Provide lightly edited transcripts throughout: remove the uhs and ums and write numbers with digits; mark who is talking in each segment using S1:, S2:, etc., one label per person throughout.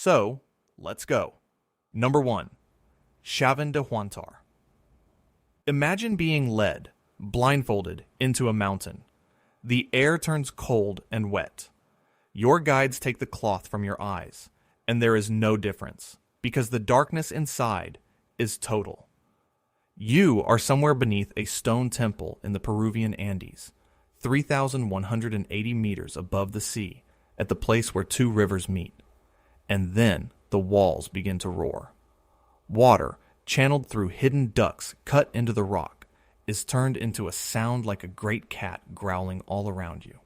S1: So, let's go. Number 1. Chavin De Huantar. Imagine being led, blindfolded, into a mountain. The air turns cold and wet. Your guides take the cloth from your eyes, and there is no difference, because the darkness inside is total. You are somewhere beneath a stone temple in the Peruvian Andes, 3,180 meters above the sea, at the place where two rivers meet. And then the walls begin to roar. Water, channeled through hidden ducts cut into the rock, is turned into a sound like a great cat growling all around you.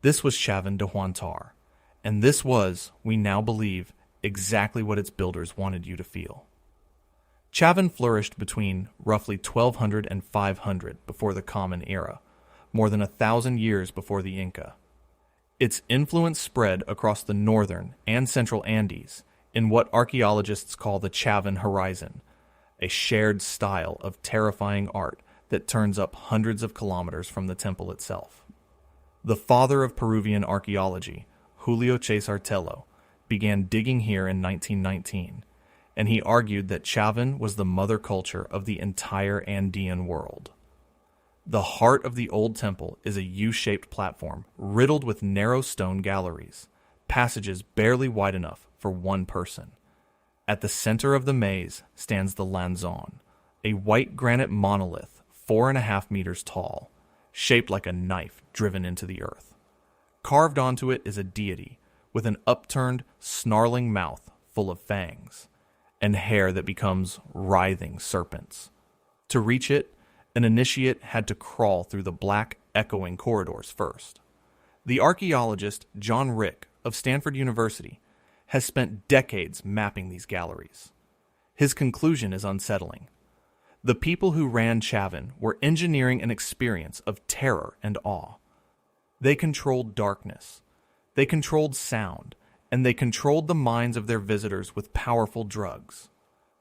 S1: This was Chavin De Huantar, and this was, we now believe, exactly what its builders wanted you to feel. Chavin flourished between roughly 1200 and 500 before the Common Era, more than 1,000 years before the Inca. Its influence spread across the northern and central Andes in what archaeologists call the Chavin Horizon, a shared style of terrifying art that turns up hundreds of kilometers from the temple itself. The father of Peruvian archaeology, Julio Cesar Tello, began digging here in 1919, and he argued that Chavin was the mother culture of the entire Andean world. The heart of the old temple is a U-shaped platform riddled with narrow stone galleries, passages barely wide enough for one person. At the center of the maze stands the lanzon, a white granite monolith 4.5 meters tall, shaped like a knife driven into the earth. Carved onto it is a deity with an upturned, snarling mouth full of fangs, and hair that becomes writhing serpents. To reach it, an initiate had to crawl through the black, echoing corridors first. The archaeologist John Rick of Stanford University has spent decades mapping these galleries. His conclusion is unsettling. The people who ran Chavin were engineering an experience of terror and awe. They controlled darkness, they controlled sound, and they controlled the minds of their visitors with powerful drugs.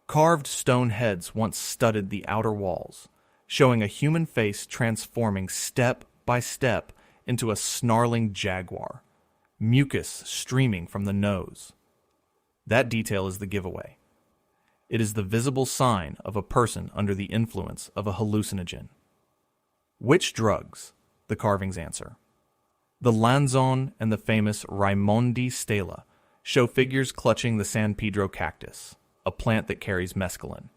S1: Carved stone heads once studded the outer walls, showing a human face transforming step by step into a snarling jaguar, mucus streaming from the nose. That detail is the giveaway. It is the visible sign of a person under the influence of a hallucinogen. Which drugs? The carvings answer. The lanzon and the famous Raimondi stela show figures clutching the San Pedro cactus, a plant that carries mescaline.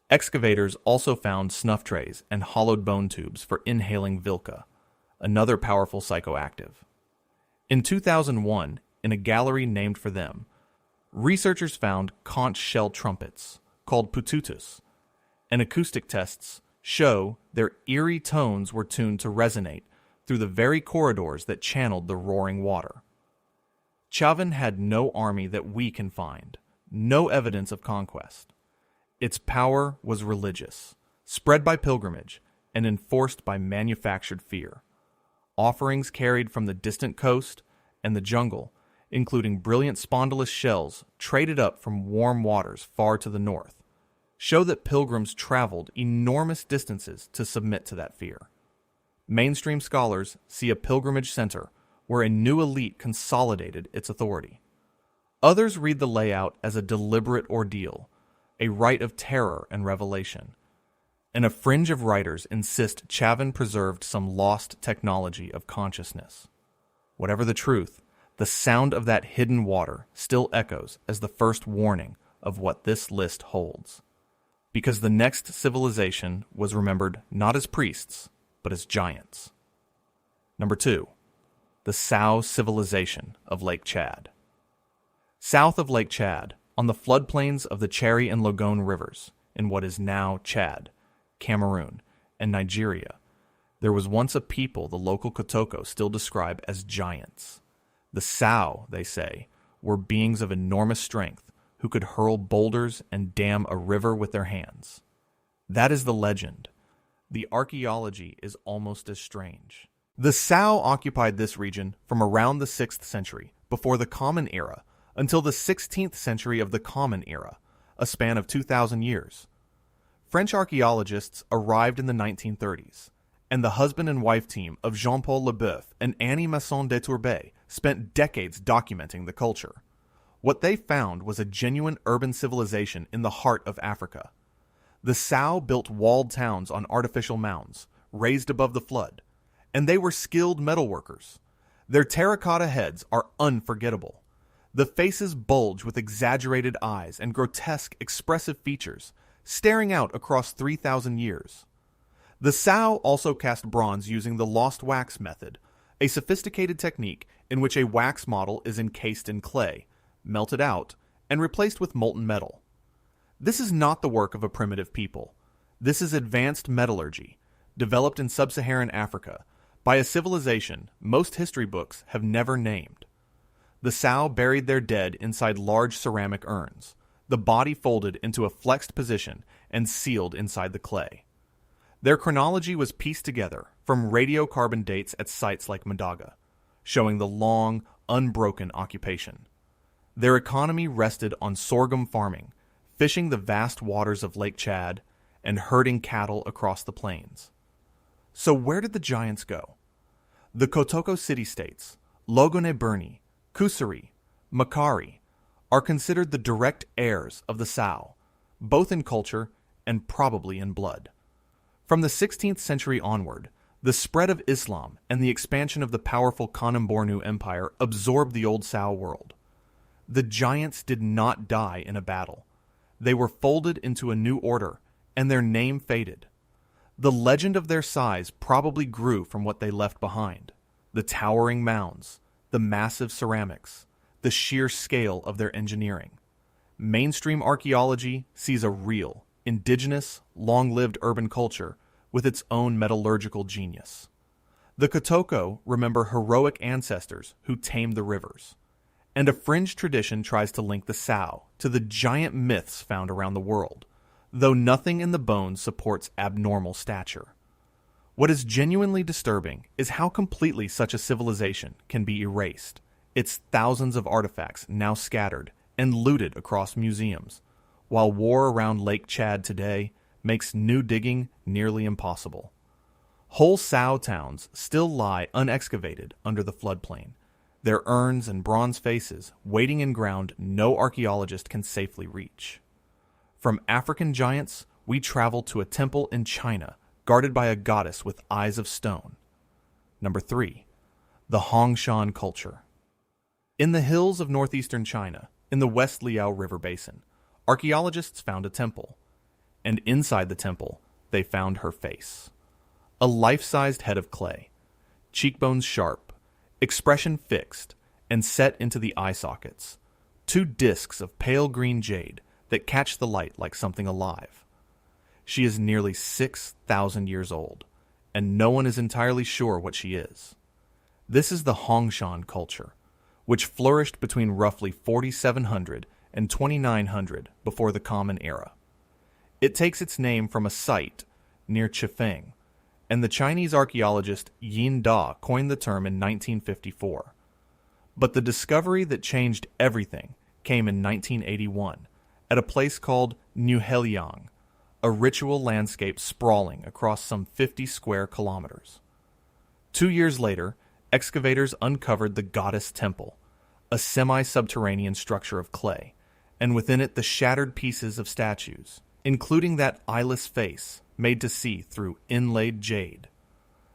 S1: Excavators also found snuff trays and hollowed bone tubes for inhaling vilca, another powerful psychoactive. In 2001, in a gallery named for them, researchers found conch shell trumpets, called pututus, and acoustic tests show their eerie tones were tuned to resonate through the very corridors that channeled the roaring water. Chavin had no army that we can find, no evidence of conquest. Its power was religious, spread by pilgrimage, and enforced by manufactured fear. Offerings carried from the distant coast and the jungle, including brilliant spondylus shells traded up from warm waters far to the north, show that pilgrims traveled enormous distances to submit to that fear. Mainstream scholars see a pilgrimage center where a new elite consolidated its authority. Others read the layout as a deliberate ordeal, a rite of terror and revelation. And a fringe of writers insist Chavin preserved some lost technology of consciousness. Whatever the truth, the sound of that hidden water still echoes as the first warning of what this list holds. Because the next civilization was remembered not as priests, but as giants. Number 2. The Sao civilization of Lake Chad. South of Lake Chad, on the floodplains of the Chari and Logone rivers, in what is now Chad, Cameroon, and Nigeria, there was once a people the local Kotoko still describe as giants. The Sao, they say, were beings of enormous strength who could hurl boulders and dam a river with their hands. That is the legend. The archaeology is almost as strange. The Sao occupied this region from around the 6th century, before the Common Era, until the 16th century of the Common Era, a span of 2,000 years. French archaeologists arrived in the 1930s, and the husband and wife team of Jean-Paul Leboeuf and Annie Masson de Tourbet spent decades documenting the culture. What they found was a genuine urban civilization in the heart of Africa. The Sao built walled towns on artificial mounds, raised above the flood, and they were skilled metalworkers. Their terracotta heads are unforgettable. The faces bulge with exaggerated eyes and grotesque, expressive features, staring out across 3,000 years. The Sao also cast bronze using the lost wax method, a sophisticated technique in which a wax model is encased in clay, melted out, and replaced with molten metal. This is not the work of a primitive people. This is advanced metallurgy, developed in sub-Saharan Africa by a civilization most history books have never named. The Sao buried their dead inside large ceramic urns, the body folded into a flexed position and sealed inside the clay. Their chronology was pieced together from radiocarbon dates at sites like Madaga, showing the long, unbroken occupation. Their economy rested on sorghum farming, fishing the vast waters of Lake Chad, and herding cattle across the plains. So where did the giants go? The Kotoko city-states, Logone-Berni, Kusuri, Makari, are considered the direct heirs of the Sao, both in culture and probably in blood. From the 16th century onward, the spread of Islam and the expansion of the powerful Kanem-Bornu Empire absorbed the old Sao world. The giants did not die in a battle. They were folded into a new order, and their name faded. The legend of their size probably grew from what they left behind: the towering mounds, the massive ceramics, the sheer scale of their engineering. Mainstream archaeology sees a real, indigenous, long-lived urban culture with its own metallurgical genius. The Kotoko remember heroic ancestors who tamed the rivers, and a fringe tradition tries to link the Sao to the giant myths found around the world, though nothing in the bones supports abnormal stature. What is genuinely disturbing is how completely such a civilization can be erased, its thousands of artifacts now scattered and looted across museums, while war around Lake Chad today makes new digging nearly impossible. Whole Sao towns still lie unexcavated under the floodplain, their urns and bronze faces waiting in ground no archaeologist can safely reach. From African giants, we travel to a temple in China guarded by a goddess with eyes of stone. Number 3. The Hongshan Culture. In the hills of northeastern China, in the West Liao River Basin, archaeologists found a temple, and inside the temple, they found her face. A life-sized head of clay, cheekbones sharp, expression fixed, and set into the eye sockets, 2 discs of pale green jade that catch the light like something alive. She is nearly 6,000 years old, and no one is entirely sure what she is. This is the Hongshan culture, which flourished between roughly 4,700 and 2,900 before the Common Era. It takes its name from a site near Chifeng, and the Chinese archaeologist Yin Da coined the term in 1954. But the discovery that changed everything came in 1981 at a place called New Heliang, a ritual landscape sprawling across some 50 square kilometers. 2 years later, excavators uncovered the goddess temple, a semi-subterranean structure of clay, and within it the shattered pieces of statues, including that eyeless face made to see through inlaid jade.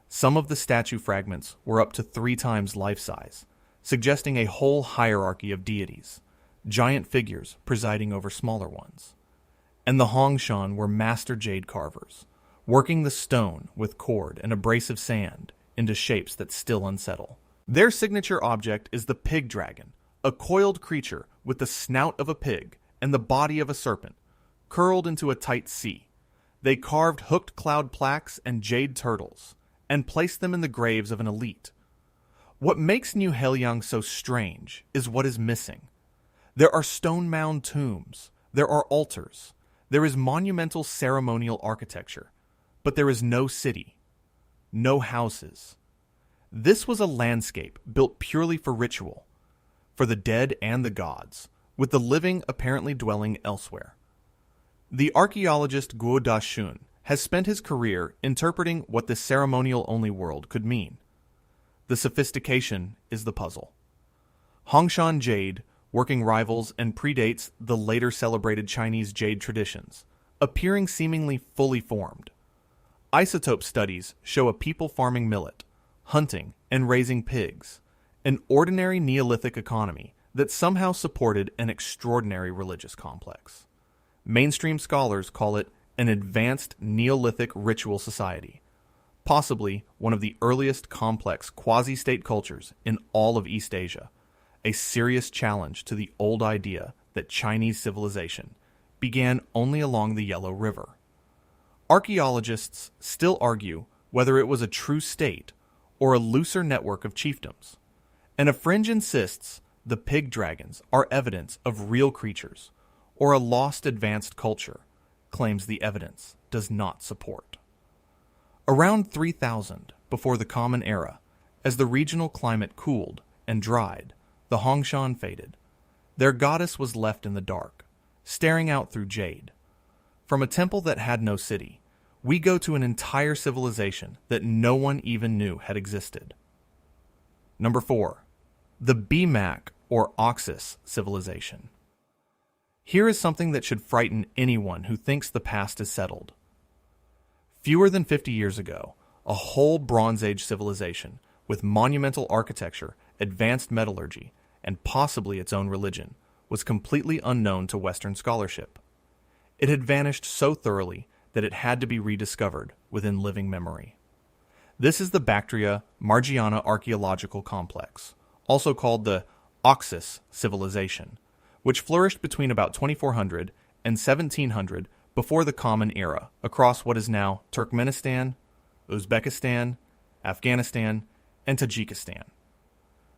S1: Some of the statue fragments were up to 3 times life-size, suggesting a whole hierarchy of deities, giant figures presiding over smaller ones. And the Hongshan were master jade carvers, working the stone with cord and abrasive sand into shapes that still unsettle. Their signature object is the pig dragon, a coiled creature with the snout of a pig and the body of a serpent, curled into a tight C. They carved hooked cloud plaques and jade turtles, and placed them in the graves of an elite. What makes New Heliang so strange is what is missing. There are stone mound tombs, there are altars, there is monumental ceremonial architecture, but there is no city, no houses. This was a landscape built purely for ritual, for the dead and the gods, with the living apparently dwelling elsewhere. The archaeologist Guo Dashun has spent his career interpreting what this ceremonial-only world could mean. The sophistication is the puzzle. Hongshan jade working rivals and predates the later celebrated Chinese jade traditions, appearing seemingly fully formed. Isotope studies show a people farming millet, hunting, and raising pigs, an ordinary Neolithic economy that somehow supported an extraordinary religious complex. Mainstream scholars call it an advanced Neolithic ritual society, possibly one of the earliest complex quasi-state cultures in all of East Asia, a serious challenge to the old idea that Chinese civilization began only along the Yellow River. Archaeologists still argue whether it was a true state or a looser network of chiefdoms, and a fringe insists the pig dragons are evidence of real creatures or a lost advanced culture, claims the evidence does not support. Around 3000 before the Common Era, as the regional climate cooled and dried, the Hongshan faded. Their goddess was left in the dark, staring out through jade. From a temple that had no city, we go to an entire civilization that no one even knew had existed. Number 4. The BMAC or Oxus civilization. Here is something that should frighten anyone who thinks the past is settled. Fewer than 50 years ago, a whole Bronze Age civilization with monumental architecture, advanced metallurgy, and possibly its own religion was completely unknown to Western scholarship. It had vanished so thoroughly that it had to be rediscovered within living memory. This is the Bactria-Margiana archaeological complex, also called the Oxus civilization, which flourished between about 2400 and 1700 before the Common Era across what is now Turkmenistan, Uzbekistan, Afghanistan, and Tajikistan.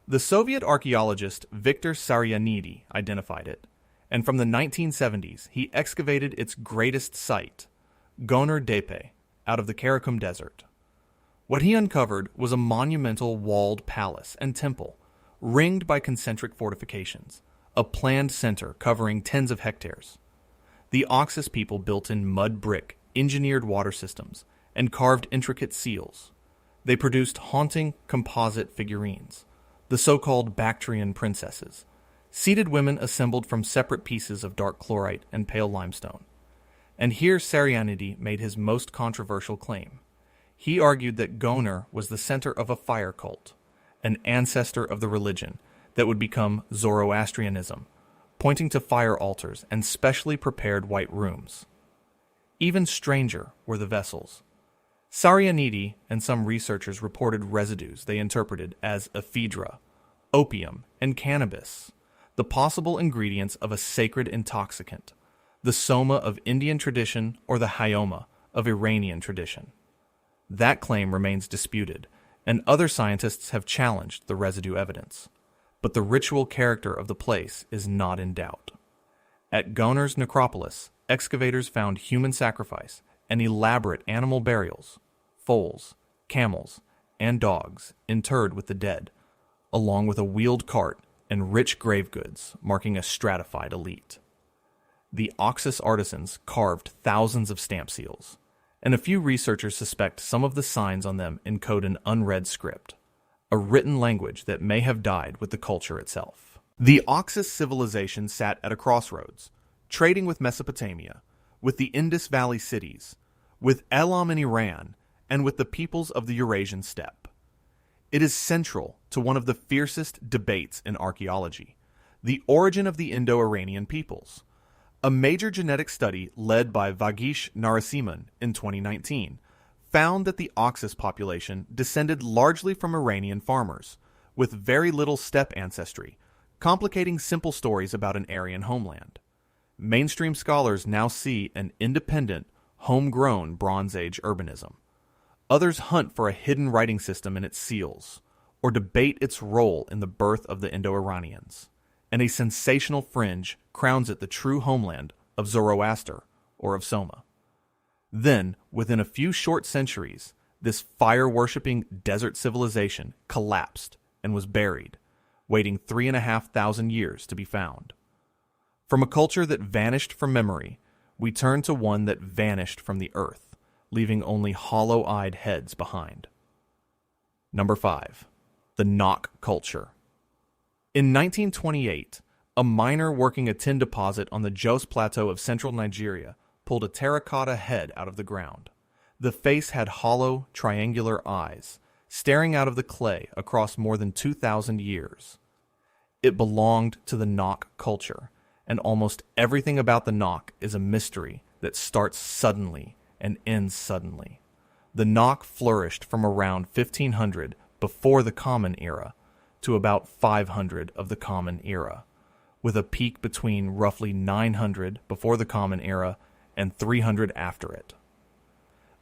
S1: The Soviet archaeologist Viktor Saryanidi identified it, and from the 1970s he excavated its greatest site, Goner Tepe, out of the Karakum Desert. What he uncovered was a monumental walled palace and temple, ringed by concentric fortifications, a planned center covering tens of hectares. The Oxus people built in mud brick, engineered water systems, and carved intricate seals. They produced haunting composite figurines, the so-called Bactrian princesses, seated women assembled from separate pieces of dark chlorite and pale limestone. And here Saryanidi made his most controversial claim. He argued that Goner was the center of a fire cult, an ancestor of the religion that would become Zoroastrianism, pointing to fire altars and specially prepared white rooms. Even stranger were the vessels. Saryanidi and some researchers reported residues they interpreted as ephedra, opium, and cannabis, the possible ingredients of a sacred intoxicant, the soma of Indian tradition or the hyoma of Iranian tradition. That claim remains disputed, and other scientists have challenged the residue evidence. But the ritual character of the place is not in doubt. At Goner's necropolis, excavators found human sacrifice and elaborate animal burials, foals, camels, and dogs interred with the dead, along with a wheeled cart and rich grave goods marking a stratified elite. The Oxus artisans carved thousands of stamp seals, and a few researchers suspect some of the signs on them encode an unread script, a written language that may have died with the culture itself. The Oxus civilization sat at a crossroads, trading with Mesopotamia, with the Indus Valley cities, with Elam in Iran, and with the peoples of the Eurasian steppe. It is central to one of the fiercest debates in archaeology, the origin of the Indo-Iranian peoples. A major genetic study led by Vagish Narasimhan in 2019 found that the Oxus population descended largely from Iranian farmers, with very little steppe ancestry, complicating simple stories about an Aryan homeland. Mainstream scholars now see an independent, homegrown Bronze Age urbanism. Others hunt for a hidden writing system in its seals, or debate its role in the birth of the Indo-Iranians. And a sensational fringe crowns it the true homeland of Zoroaster or of Soma. Then, within a few short centuries, this fire-worshipping desert civilization collapsed and was buried, waiting 3,500 years to be found. From a culture that vanished from memory, we turn to one that vanished from the earth, leaving only hollow-eyed heads behind. Number 5. The Nok Culture. In 1928, A miner working a tin deposit on the Jos Plateau of central Nigeria pulled a terracotta head out of the ground. The face had hollow, triangular eyes, staring out of the clay across more than 2,000 years. It belonged to the Nok culture, and almost everything about the Nok is a mystery that starts suddenly and ends suddenly. The Nok flourished from around 1500 before the Common Era to about 500 of the Common Era, with a peak between roughly 900 before the Common Era and 300 after it.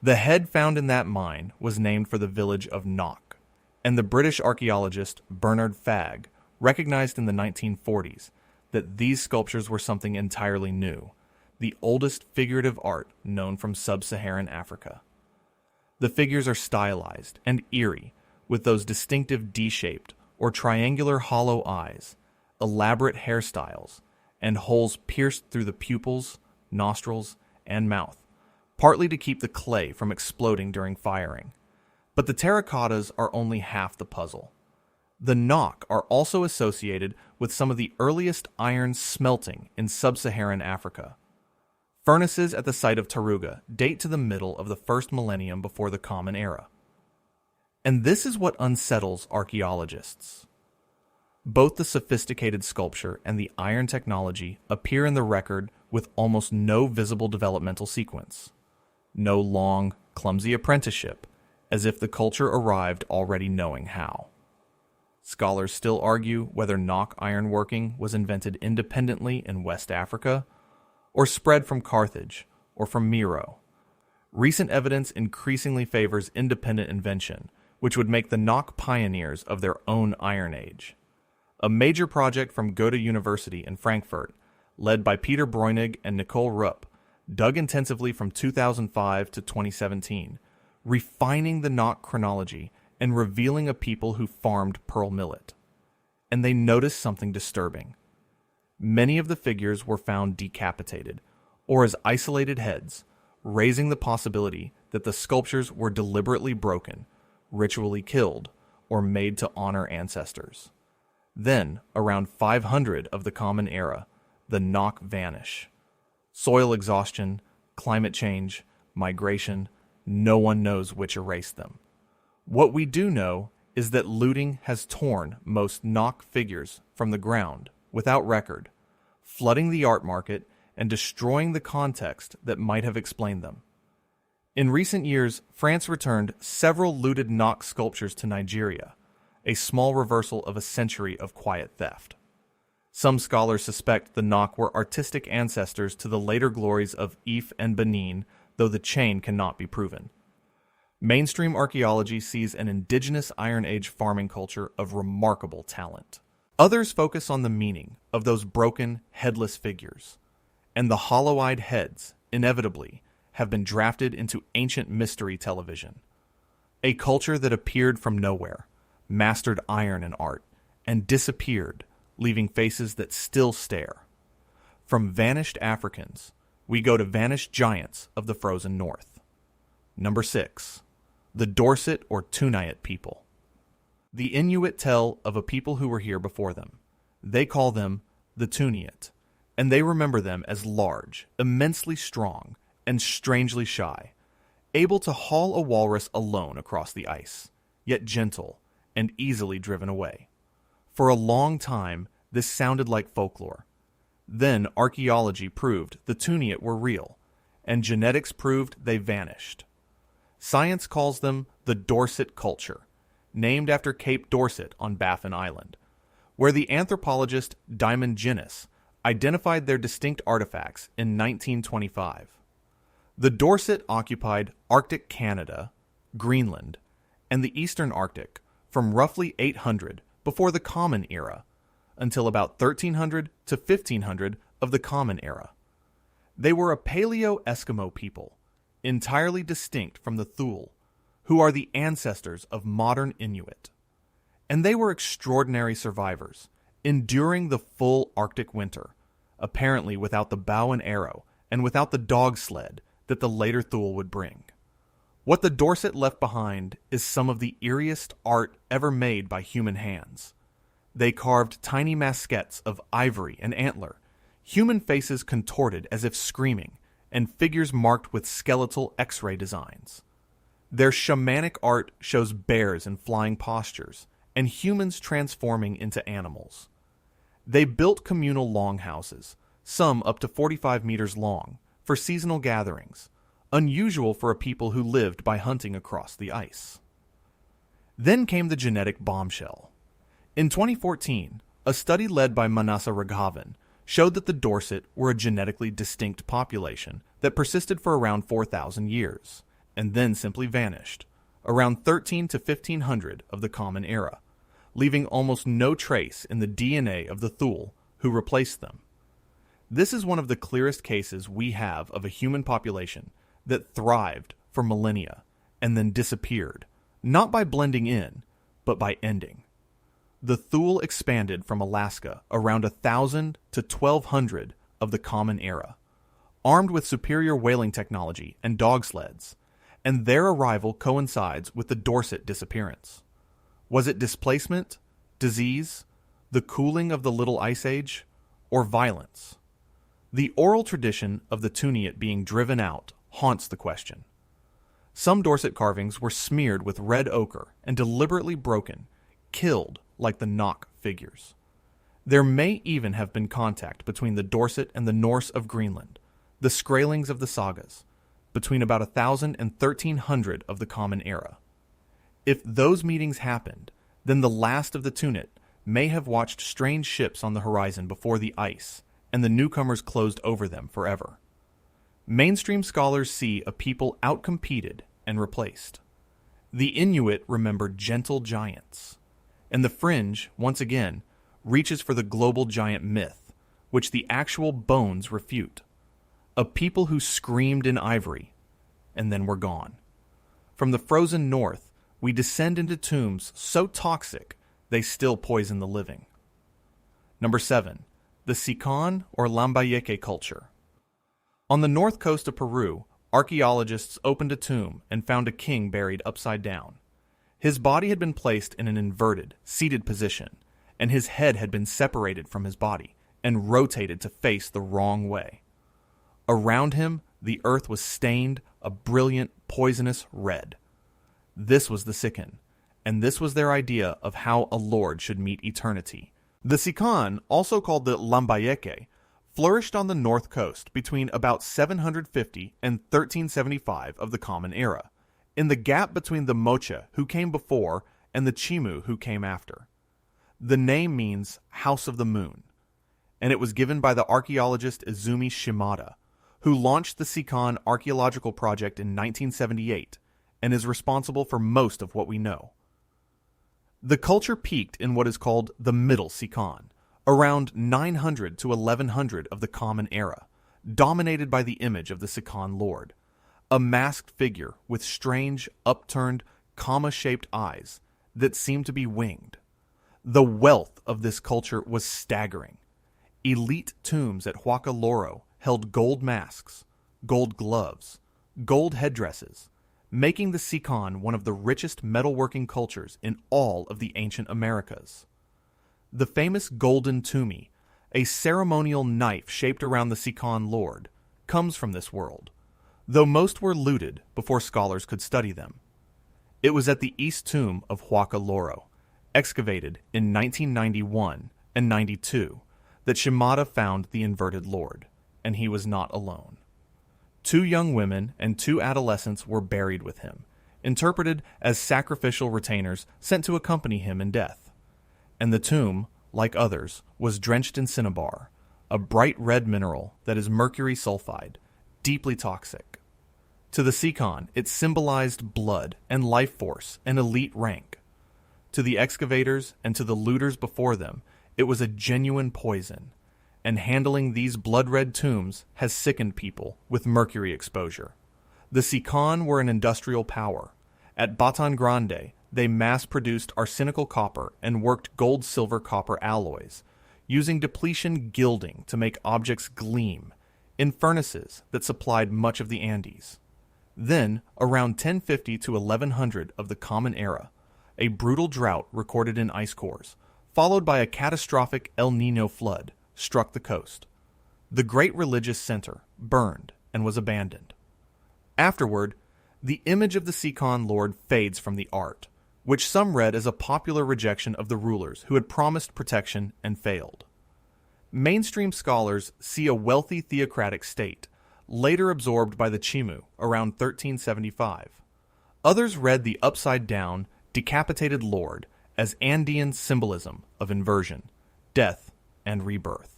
S1: The head found in that mine was named for the village of Nok, and the British archaeologist Bernard Fagg recognized in the 1940s that these sculptures were something entirely new, the oldest figurative art known from sub-Saharan Africa. The figures are stylized and eerie, with those distinctive D-shaped or triangular hollow eyes, elaborate hairstyles, and holes pierced through the pupils, nostrils, and mouth, partly to keep the clay from exploding during firing. But the terracottas are only half the puzzle. The Nok are also associated with some of the earliest iron smelting in sub-Saharan Africa. Furnaces at the site of Taruga date to the middle of the first millennium before the Common Era. And this is what unsettles archaeologists. Both the sophisticated sculpture and the iron technology appear in the record with almost no visible developmental sequence. No long, clumsy apprenticeship, as if the culture arrived already knowing how. Scholars still argue whether Nok ironworking was invented independently in West Africa, or spread from Carthage, or from Miro. Recent evidence increasingly favors independent invention, which would make the Nok pioneers of their own Iron Age. A major project from Goethe University in Frankfurt, led by Peter Breunig and Nicole Rupp, dug intensively from 2005 to 2017, refining the Nok chronology and revealing a people who farmed pearl millet. And they noticed something disturbing. Many of the figures were found decapitated, or as isolated heads, raising the possibility that the sculptures were deliberately broken, ritually killed, or made to honor ancestors. Then, around 500 of the Common Era, the Nok vanish. Soil exhaustion, climate change, migration, no one knows which erased them. What we do know is that looting has torn most Nok figures from the ground without record, flooding the art market and destroying the context that might have explained them. In recent years, France returned several looted Nok sculptures to Nigeria, a small reversal of a century of quiet theft. Some scholars suspect the Nok were artistic ancestors to the later glories of If and Benin, though the chain cannot be proven. Mainstream archaeology sees an indigenous Iron Age farming culture of remarkable talent. Others focus on the meaning of those broken, headless figures, and the hollow-eyed heads, inevitably, have been drafted into ancient mystery television. A culture that appeared from nowhere, mastered iron and art, and disappeared, leaving faces that still stare. From vanished Africans, we go to vanished giants of the frozen north. Number 6. The Dorset or Tuniit people. The Inuit tell of a people who were here before them. They call them the Tuniit, and they remember them as large, immensely strong, and strangely shy, able to haul a walrus alone across the ice, yet gentle and easily driven away. For a long time, this sounded like folklore. Then archaeology proved the Tuniit were real, and genetics proved they vanished. Science calls them the Dorset Culture, named after Cape Dorset on Baffin Island, where the anthropologist Diamond Ginnis identified their distinct artifacts in 1925. The Dorset occupied Arctic Canada, Greenland, and the Eastern Arctic from roughly 800 before the Common Era until about 1300 to 1500 of the Common Era. They were a Paleo-Eskimo people, entirely distinct from the Thule, who are the ancestors of modern Inuit. And they were extraordinary survivors, enduring the full Arctic winter, apparently without the bow and arrow and without the dog sled that the later Thule would bring. What the Dorset left behind is some of the eeriest art ever made by human hands. They carved tiny masquettes of ivory and antler, human faces contorted as if screaming, and figures marked with skeletal X-ray designs. Their shamanic art shows bears in flying postures, and humans transforming into animals. They built communal longhouses, some up to 45 meters long, for seasonal gatherings, unusual for a people who lived by hunting across the ice. Then came the genetic bombshell. In 2014, a study led by Manasa Raghavan showed that the Dorset were a genetically distinct population that persisted for around 4,000 years, and then simply vanished, around 13 to 1500 of the Common Era, leaving almost no trace in the DNA of the Thule who replaced them. This is one of the clearest cases we have of a human population that thrived for millennia and then disappeared, not by blending in, but by ending. The Thule expanded from Alaska around 1,000 to 1,200 of the Common Era, armed with superior whaling technology and dog sleds, and their arrival coincides with the Dorset disappearance. Was it displacement, disease, the cooling of the Little Ice Age, or violence? The oral tradition of the Tuniit being driven out haunts the question. Some Dorset carvings were smeared with red ochre and deliberately broken, killed like the Nok figures. There may even have been contact between the Dorset and the Norse of Greenland, the Skraelings of the sagas, between about 1,000 and 1,300 of the Common Era. If those meetings happened, then the last of the Tuniit may have watched strange ships on the horizon before the ice, and the newcomers closed over them forever. Mainstream scholars see a people outcompeted and replaced. The Inuit remember gentle giants, and the fringe, once again, reaches for the global giant myth, which the actual bones refute. A people who screamed in ivory, and then were gone. From the frozen north, we descend into tombs so toxic they still poison the living. Number 7. The Sican or Lambayeque culture. On the north coast of Peru, archaeologists opened a tomb and found a king buried upside down. His body had been placed in an inverted, seated position, and his head had been separated from his body and rotated to face the wrong way. Around him, the earth was stained a brilliant, poisonous red. This was the Sican, and this was their idea of how a lord should meet eternity. The Sican, also called the Lambayeque, flourished on the north coast between about 750 and 1375 of the Common Era, in the gap between the Moche, who came before, and the Chimu, who came after. The name means House of the Moon, and it was given by the archaeologist Izumi Shimada, who launched the Sican archaeological project in 1978 and is responsible for most of what we know. The culture peaked in what is called the Middle Sican, around 900 to 1100 of the Common Era, dominated by the image of the Sican lord, a masked figure with strange, upturned, comma-shaped eyes that seemed to be winged. The wealth of this culture was staggering. Elite tombs at Huaca Loro held gold masks, gold gloves, gold headdresses, making the Sican one of the richest metalworking cultures in all of the ancient Americas. The famous golden tumi, a ceremonial knife shaped around the Sican lord, comes from this world, though most were looted before scholars could study them. It was at the East Tomb of Huaca Loro, excavated in 1991 and 92, that Shimada found the inverted lord, and he was not alone. 2 young women and 2 adolescents were buried with him, interpreted as sacrificial retainers sent to accompany him in death. And the tomb, like others, was drenched in cinnabar, a bright red mineral that is mercury sulfide, deeply toxic. To the Sican, it symbolized blood and life force and elite rank. To the excavators and to the looters before them, it was a genuine poison, and handling these blood-red tombs has sickened people with mercury exposure. The Sican were an industrial power. At Batan Grande, they mass-produced arsenical copper and worked gold-silver-copper alloys, using depletion gilding to make objects gleam, in furnaces that supplied much of the Andes. Then, around 1050 to 1100 of the Common Era, a brutal drought recorded in ice cores, followed by a catastrophic El Nino flood, struck the coast. The great religious center burned and was abandoned. Afterward, the image of the Sican lord fades from the art, which some read as a popular rejection of the rulers who had promised protection and failed. Mainstream scholars see a wealthy theocratic state, later absorbed by the Chimu around 1375. Others read the upside-down, decapitated lord as Andean symbolism of inversion, death, and rebirth.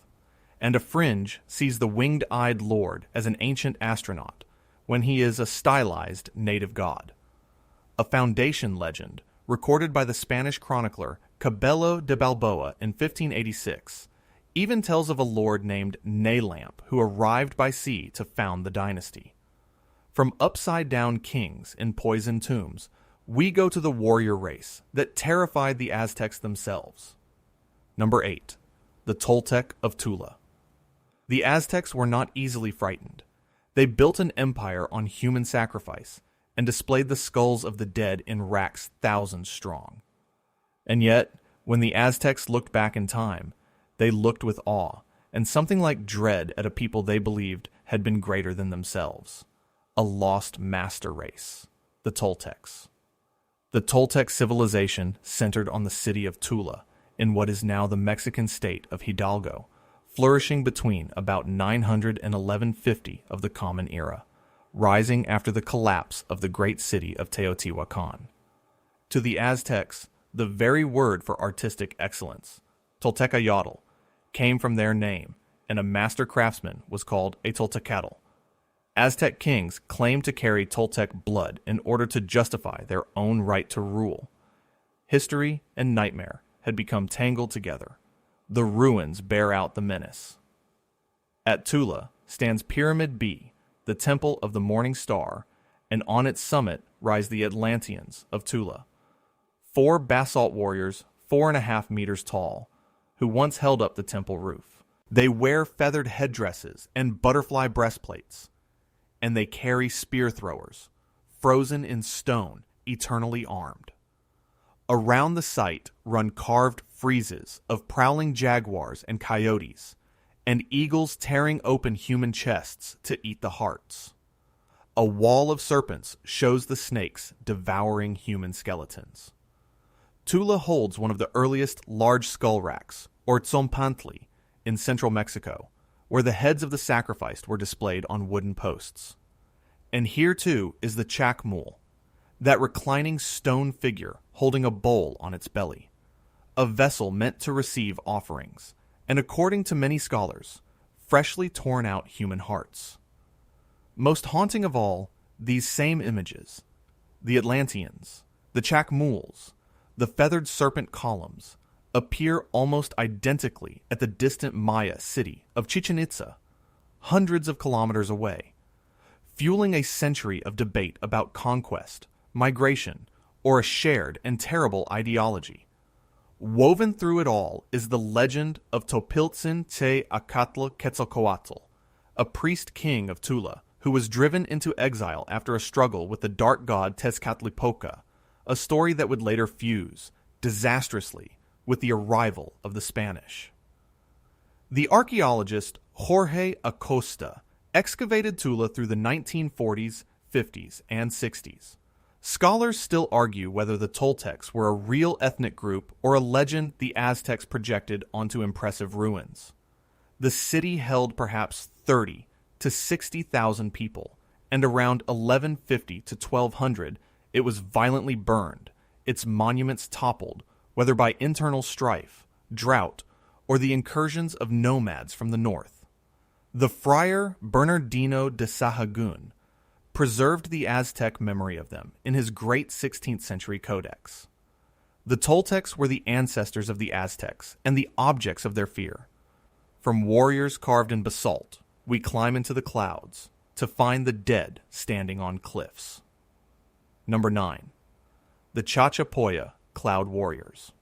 S1: And a fringe sees the winged-eyed lord as an ancient astronaut, when he is a stylized native god. A foundation legend, recorded by the Spanish chronicler Cabello de Balboa in 1586, even tells of a lord named Naylamp who arrived by sea to found the dynasty. From upside-down kings in poisoned tombs, we go to the warrior race that terrified the Aztecs themselves. Number 8. The Toltec of Tula. The Aztecs were not easily frightened. They built an empire on human sacrifice and displayed the skulls of the dead in racks thousands strong. And yet, when the Aztecs looked back in time, they looked with awe and something like dread at a people they believed had been greater than themselves. A lost master race, the Toltecs. The Toltec civilization centered on the city of Tula in what is now the Mexican state of Hidalgo, flourishing between about 900 and 1150 of the Common Era, rising after the collapse of the great city of Teotihuacan. To the Aztecs, the very word for artistic excellence, Toltecayotl, came from their name, and a master craftsman was called a Toltecatl. Aztec kings claimed to carry Toltec blood in order to justify their own right to rule. History and nightmare had become tangled together. The ruins bear out the menace. At Tula stands Pyramid B, the temple of the morning star, and on its summit rise the Atlanteans of Tula, 4 basalt warriors 4.5 meters tall, who once held up the temple roof. They wear feathered headdresses and butterfly breastplates, and they carry spear throwers, frozen in stone, eternally armed. Around the site run carved friezes of prowling jaguars and coyotes, and eagles tearing open human chests to eat the hearts. A wall of serpents shows the snakes devouring human skeletons. Tula holds one of the earliest large skull racks, or tzompantli, in central Mexico, where the heads of the sacrificed were displayed on wooden posts. And here, too, is the chacmul, that reclining stone figure holding a bowl on its belly, a vessel meant to receive offerings, and according to many scholars, freshly torn out human hearts. Most haunting of all, these same images, the Atlanteans, the chacmuls, the feathered serpent columns, appear almost identically at the distant Maya city of Chichen Itza, hundreds of kilometers away, fueling a century of debate about conquest, migration, or a shared and terrible ideology. Woven through it all is the legend of Topiltzin Te Acatl Quetzalcoatl, a priest king of Tula who was driven into exile after a struggle with the dark god Tezcatlipoca, a story that would later fuse, disastrously, with the arrival of the Spanish. The archaeologist Jorge Acosta excavated Tula through the 1940s, 50s, and 60s. Scholars still argue whether the Toltecs were a real ethnic group or a legend the Aztecs projected onto impressive ruins. The city held perhaps 30 to 60,000 people, and around 1150 to 1200 it was violently burned, its monuments toppled, whether by internal strife, drought, or the incursions of nomads from the north. The friar Bernardino de Sahagún preserved the Aztec memory of them in his great 16th century codex. The Toltecs were the ancestors of the Aztecs and the objects of their fear. From warriors carved in basalt, we climb into the clouds to find the dead standing on cliffs. Number 9. The Chachapoya Cloud Warriors.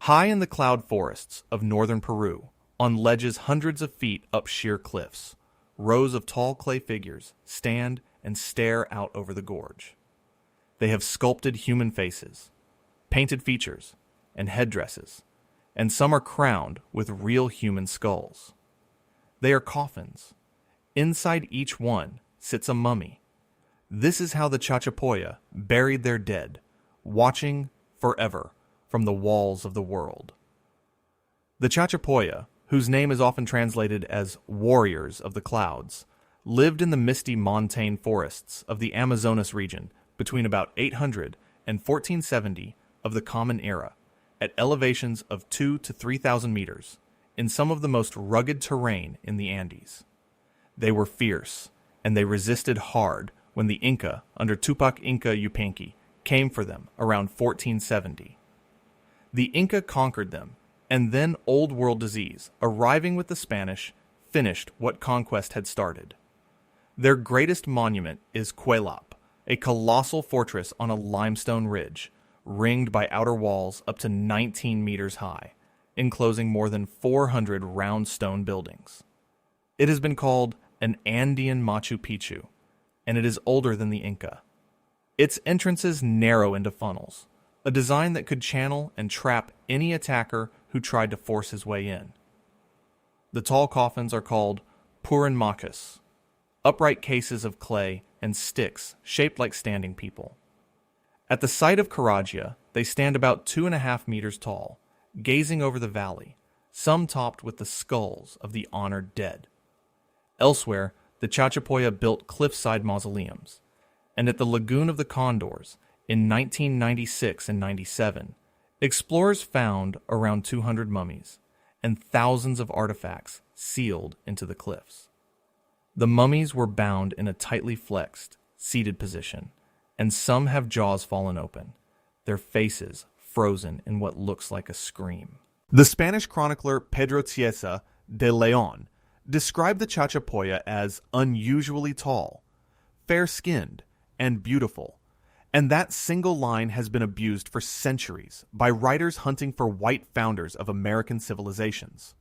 S1: High in the cloud forests of northern Peru, on ledges hundreds of feet up sheer cliffs, rows of tall clay figures stand and stare out over the gorge. They have sculpted human faces, painted features, and headdresses, and some are crowned with real human skulls. They are coffins. Inside each one sits a mummy. This is how the Chachapoya buried their dead, watching forever from the walls of the world. The Chachapoya, whose name is often translated as warriors of the clouds, lived in the misty montane forests of the Amazonas region between about 800 and 1470 of the Common Era, at elevations of 2,000 to 3,000 meters, in some of the most rugged terrain in the Andes. They were fierce, and they resisted hard when the Inca, under Tupac Inca Yupanqui, came for them around 1470. The Inca conquered them, and then Old World disease, arriving with the Spanish, finished what conquest had started. Their greatest monument is Cuelap, a colossal fortress on a limestone ridge, ringed by outer walls up to 19 meters high, enclosing more than 400 round stone buildings. It has been called an Andean Machu Picchu, and it is older than the Inca. Its entrances narrow into funnels, a design that could channel and trap any attacker who tried to force his way in. The tall coffins are called purinmacas, upright cases of clay and sticks shaped like standing people. At the site of Karagia, they stand about 2.5 meters tall, gazing over the valley, some topped with the skulls of the honored dead. Elsewhere, the Chachapoya built cliffside mausoleums, and at the Lagoon of the Condors, in 1996 and 97, explorers found around 200 mummies and thousands of artifacts sealed into the cliffs. The mummies were bound in a tightly flexed, seated position, and some have jaws fallen open, their faces frozen in what looks like a scream. The Spanish chronicler Pedro Cieza de León described the Chachapoya as unusually tall, fair-skinned, and beautiful, and that single line has been abused for centuries by writers hunting for white founders of American civilizations.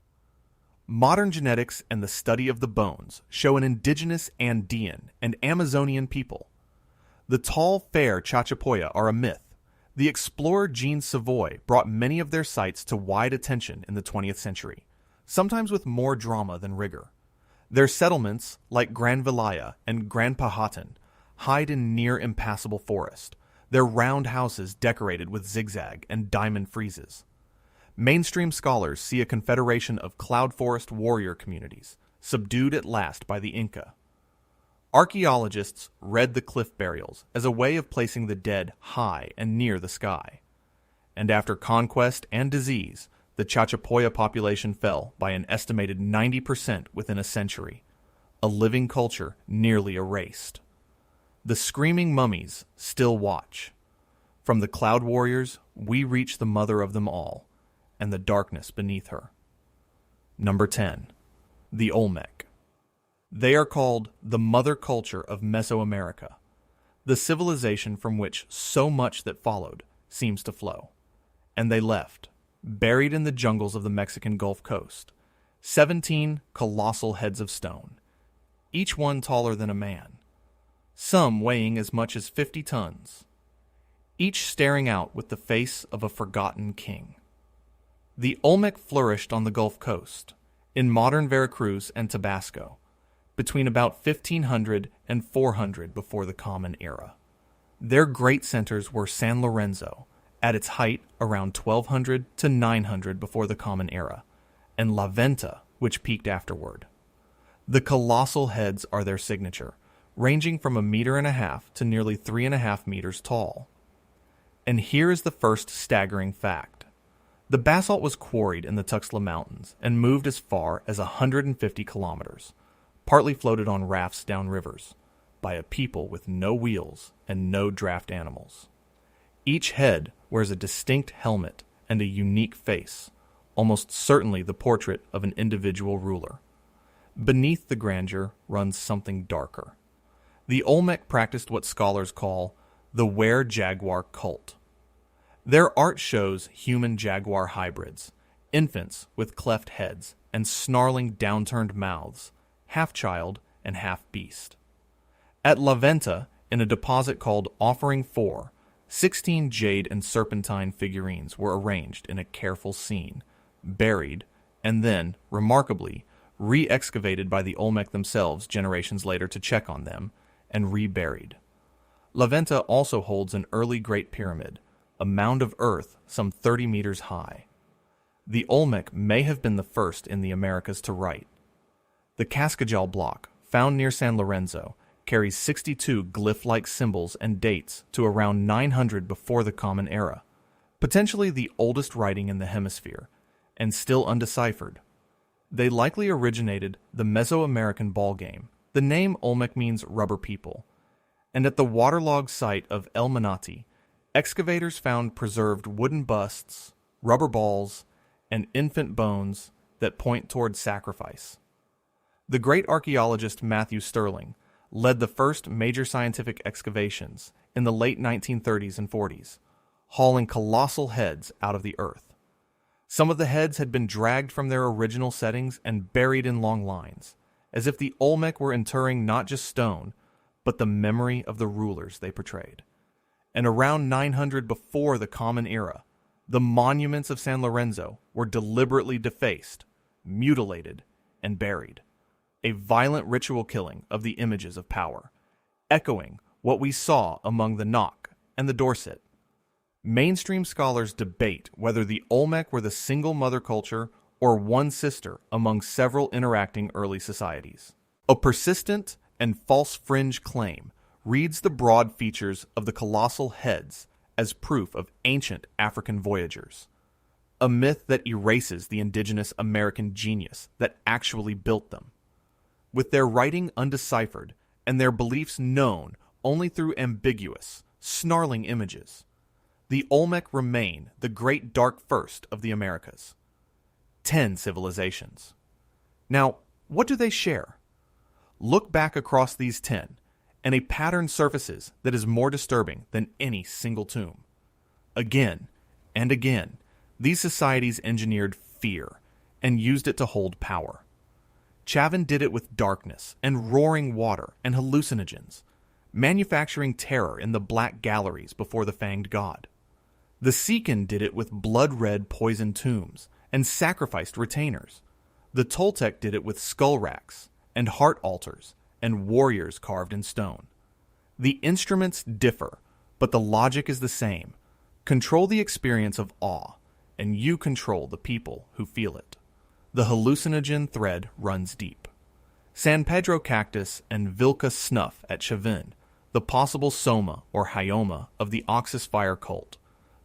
S1: Modern genetics and the study of the bones show an indigenous Andean and Amazonian people. The tall, fair Chachapoya are a myth. The explorer Jean Savoy brought many of their sites to wide attention in the 20th century, sometimes with more drama than rigor. Their settlements, like Gran Vilaya and Gran Pahatan, hide in near impassable forest, their round houses decorated with zigzag and diamond friezes. Mainstream scholars see a confederation of cloud forest warrior communities, subdued at last by the Inca. Archaeologists read the cliff burials as a way of placing the dead high and near the sky. And after conquest and disease, the Chachapoya population fell by an estimated 90% within a century, a living culture nearly erased. The screaming mummies still watch. From the cloud warriors, we reach the mother of them all, and the darkness beneath her. Number 10. The Olmec. They are called the mother culture of Mesoamerica, the civilization from which so much that followed seems to flow. And they left, buried in the jungles of the Mexican Gulf Coast, 17 colossal heads of stone, each one taller than a man, some weighing as much as 50 tons, each staring out with the face of a forgotten king. The Olmec flourished on the Gulf Coast, in modern Veracruz and Tabasco, between about 1500 and 400 before the Common Era. Their great centers were San Lorenzo, at its height around 1200 to 900 before the Common Era, and La Venta, which peaked afterward. The colossal heads are their signature, ranging from 1.5 meters to nearly 3.5 meters tall. And here is the first staggering fact. The basalt was quarried in the Tuxtla Mountains and moved as far as 150 kilometers, partly floated on rafts down rivers, by a people with no wheels and no draft animals. Each head wears a distinct helmet and a unique face, almost certainly the portrait of an individual ruler. Beneath the grandeur runs something darker. The Olmec practiced what scholars call the were-jaguar cult. Their art shows human-jaguar hybrids, infants with cleft heads and snarling downturned mouths, half child and half beast. At La Venta, in a deposit called Offering 4, 16 jade and serpentine figurines were arranged in a careful scene, buried, and then, remarkably, re-excavated by the Olmec themselves generations later to check on them, and reburied. La Venta also holds an early Great Pyramid, a mound of earth some 30 meters high. The Olmec may have been the first in the Americas to write. The Cascajal block, found near San Lorenzo, carries 62 glyph-like symbols and dates to around 900 before the Common Era, potentially the oldest writing in the hemisphere, and still undeciphered. They likely originated the Mesoamerican ball game. The name Olmec means rubber people, and at the waterlogged site of El Manati, excavators found preserved wooden busts, rubber balls, and infant bones that point toward sacrifice. The great archaeologist Matthew Stirling led the first major scientific excavations in the late 1930s and 40s, hauling colossal heads out of the earth. Some of the heads had been dragged from their original settings and buried in long lines, as if the Olmec were interring not just stone, but the memory of the rulers they portrayed. And around 900 before the Common Era, the monuments of San Lorenzo were deliberately defaced, mutilated, and buried. A violent ritual killing of the images of power, echoing what we saw among the Nok and the Dorset. Mainstream scholars debate whether the Olmec were the single mother culture or one sister among several interacting early societies. A persistent and false fringe claim reads the broad features of the colossal heads as proof of ancient African voyagers, a myth that erases the indigenous American genius that actually built them. With their writing undeciphered and their beliefs known only through ambiguous, snarling images, the Olmec remain the great dark first of the Americas. 10 civilizations. Now, what do they share? Look back across these 10, and a pattern surfaces that is more disturbing than any single tomb. Again and again, these societies engineered fear and used it to hold power. Chavin did it with darkness and roaring water and hallucinogens, manufacturing terror in the black galleries before the fanged god. The Sican did it with blood-red poisoned tombs and sacrificed retainers. The Toltec did it with skull racks and heart altars and warriors carved in stone. The instruments differ, but the logic is the same. Control the experience of awe, and you control the people who feel it. The hallucinogen thread runs deep. San Pedro cactus and Vilca snuff at Chavin, the possible soma or hyoma of the Oxus fire cult,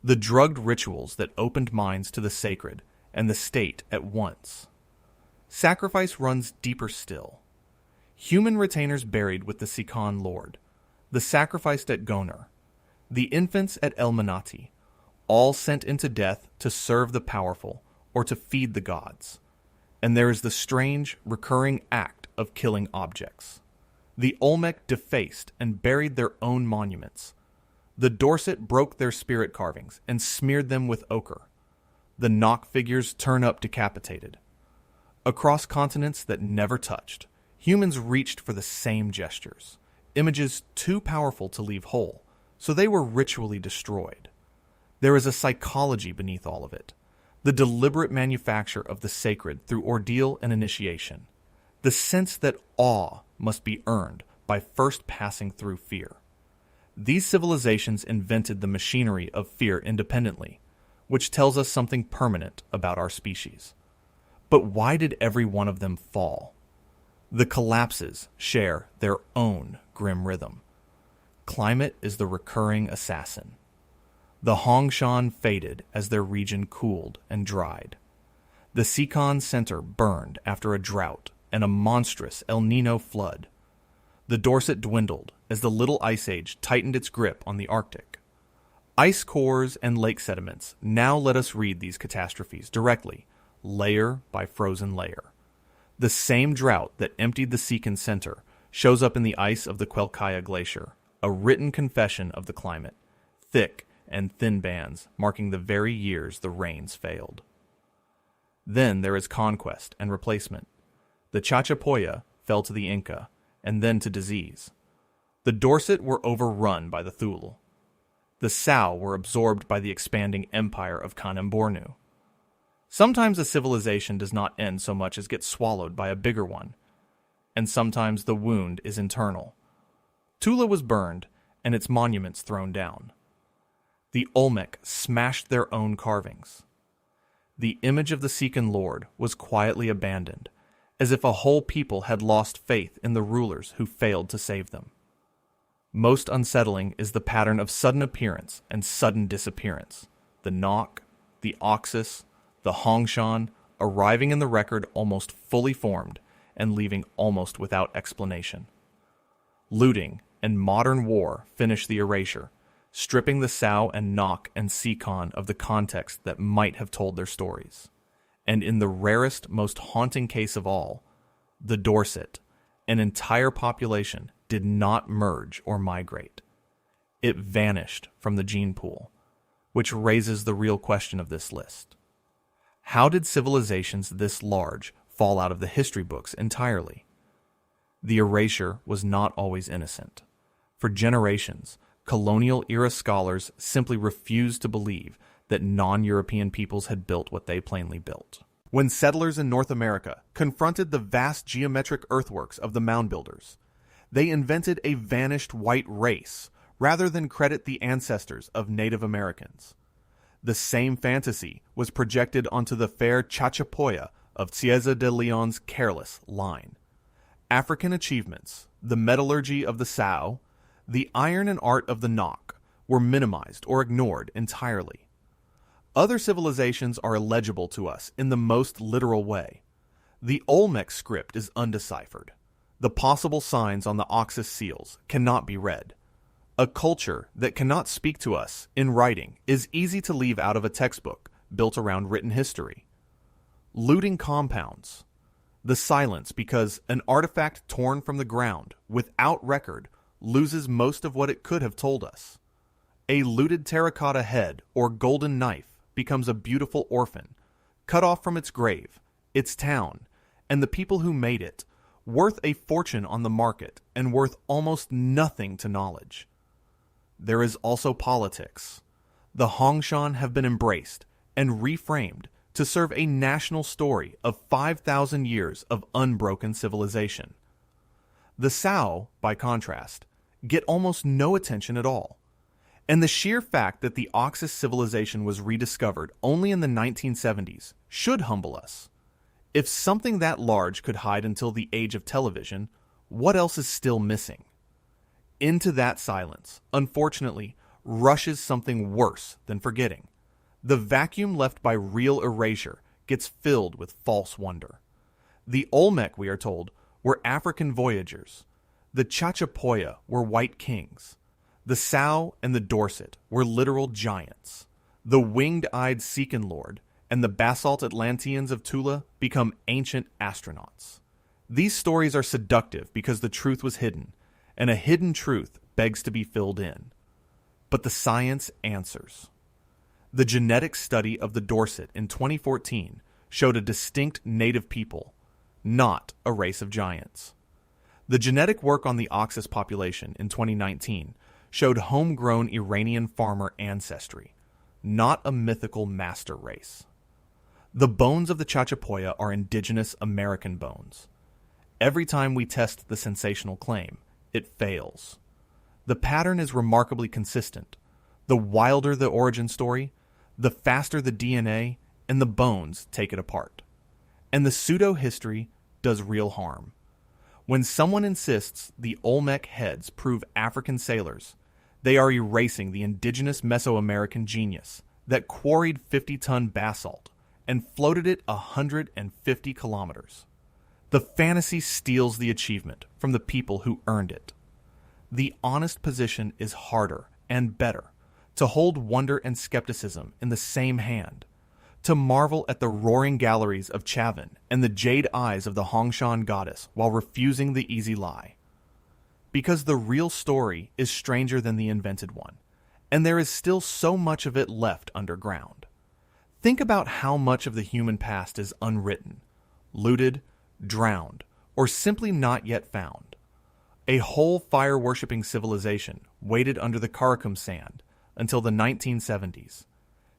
S1: the drugged rituals that opened minds to the sacred and the state at once. Sacrifice runs deeper still. Human retainers buried with the Sican lord, the sacrificed at Goner, the infants at El Manati, all sent into death to serve the powerful or to feed the gods. And there is the strange, recurring act of killing objects. The Olmec defaced and buried their own monuments. The Dorset broke their spirit carvings and smeared them with ochre. The Nok figures turn up decapitated. Across continents that never touched, humans reached for the same gestures, images too powerful to leave whole, so they were ritually destroyed. There is a psychology beneath all of it. The deliberate manufacture of the sacred through ordeal and initiation. The sense that awe must be earned by first passing through fear. These civilizations invented the machinery of fear independently, which tells us something permanent about our species. But why did every one of them fall? The collapses share their own grim rhythm. Climate is the recurring assassin. The Hongshan faded as their region cooled and dried. The Sican center burned after a drought and a monstrous El Nino flood. The Dorset dwindled as the Little Ice Age tightened its grip on the Arctic. Ice cores and lake sediments now let us read these catastrophes directly, layer by frozen layer. The same drought that emptied the Sican center shows up in the ice of the Quelccaya Glacier, a written confession of the climate, thick and thin bands marking the very years the rains failed. Then there is conquest and replacement. The Chachapoya fell to the Inca, and then to disease. The Dorset were overrun by the Thule. The Sao were absorbed by the expanding empire of Kanem-Bornu. Sometimes a civilization does not end so much as get swallowed by a bigger one, and sometimes the wound is internal. Tula was burned, and its monuments thrown down. The Olmec smashed their own carvings. The image of the Sican lord was quietly abandoned, as if a whole people had lost faith in the rulers who failed to save them. Most unsettling is the pattern of sudden appearance and sudden disappearance. The Nok, the Oxus, the Hongshan, arriving in the record almost fully formed and leaving almost without explanation. Looting and modern war finish the erasure, stripping the Sao and Nok and Sican of the context that might have told their stories. And in the rarest, most haunting case of all, the Dorset, an entire population did not merge or migrate. It vanished from the gene pool, which raises the real question of this list. How did civilizations this large fall out of the history books entirely? The erasure was not always innocent. For generations, colonial-era scholars simply refused to believe that non-European peoples had built what they plainly built. When settlers in North America confronted the vast geometric earthworks of the mound builders, they invented a vanished white race rather than credit the ancestors of Native Americans. The same fantasy was projected onto the fair Chachapoya of Cieza de Leon's careless line. African achievements, the metallurgy of the Sao, the iron and art of the Nok, were minimized or ignored entirely. Other civilizations are illegible to us in the most literal way. The Olmec script is undeciphered. The possible signs on the Oxus seals cannot be read. A culture that cannot speak to us in writing is easy to leave out of a textbook built around written history. Looting compounds. The silence because an artifact torn from the ground without record loses most of what it could have told us. A looted terracotta head or golden knife becomes a beautiful orphan, cut off from its grave, its town, and the people who made it, worth a fortune on the market and worth almost nothing to knowledge. There is also politics. The Hongshan have been embraced and reframed to serve a national story of 5,000 years of unbroken civilization. The Sao, by contrast, get almost no attention at all. And the sheer fact that the Oxus civilization was rediscovered only in the 1970s should humble us. If something that large could hide until the age of television, what else is still missing? Into that silence, unfortunately, rushes something worse than forgetting. The vacuum left by real erasure gets filled with false wonder. The Olmec, we are told, were African voyagers. The Chachapoya were white kings. The Sao and the Dorset were literal giants. The winged-eyed Sican lord and the basalt Atlanteans of Tula become ancient astronauts. These stories are seductive because the truth was hidden, and a hidden truth begs to be filled in. But the science answers. The genetic study of the Dorset in 2014 showed a distinct native people, not a race of giants. The genetic work on the Oxus population in 2019 showed homegrown Iranian farmer ancestry, not a mythical master race. The bones of the Chachapoya are indigenous American bones. Every time we test the sensational claim, it fails. The pattern is remarkably consistent. The wilder the origin story, the faster the DNA, and the bones take it apart. And the pseudo-history does real harm. When someone insists the Olmec heads prove African sailors, they are erasing the indigenous Mesoamerican genius that quarried 50-ton basalt and floated it 150 kilometers. The fantasy steals the achievement from the people who earned it. The honest position is harder and better, to hold wonder and skepticism in the same hand, to marvel at the roaring galleries of Chavin and the jade eyes of the Hongshan goddess while refusing the easy lie. Because the real story is stranger than the invented one, and there is still so much of it left underground. Think about how much of the human past is unwritten, looted, drowned, or simply not yet found. A whole fire-worshipping civilization waited under the Karakum sand until the 1970s.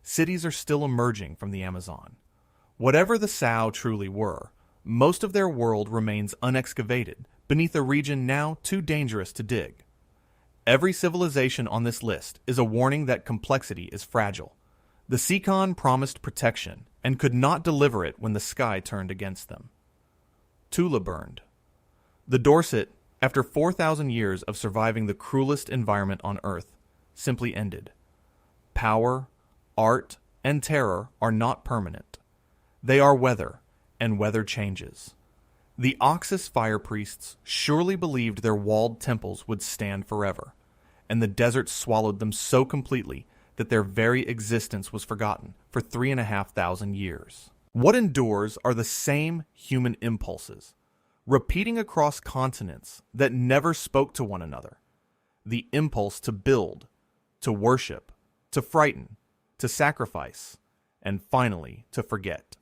S1: Cities are still emerging from the Amazon. Whatever the Sao truly were, most of their world remains unexcavated beneath a region now too dangerous to dig. Every civilization on this list is a warning that complexity is fragile. The Sican promised protection and could not deliver it when the sky turned against them. Tula burned. The Dorset, after 4,000 years of surviving the cruelest environment on Earth, simply ended. Power, art, and terror are not permanent. They are weather, and weather changes. The Oxus fire priests surely believed their walled temples would stand forever, and the desert swallowed them so completely that their very existence was forgotten for 3,500 years. What endures are the same human impulses, repeating across continents that never spoke to one another. The impulse to build, to worship, to frighten, to sacrifice, and finally to forget.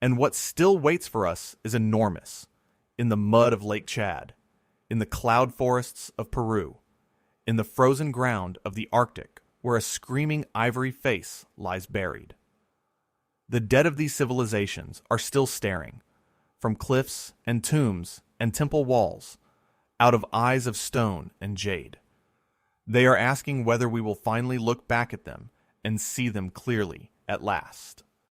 S1: And what still waits for us is enormous, in the mud of Lake Chad, in the cloud forests of Peru, in the frozen ground of the Arctic, where a screaming ivory face lies buried. The dead of these civilizations are still staring, from cliffs and tombs and temple walls, out of eyes of stone and jade. They are asking whether we will finally look back at them and see them clearly at last.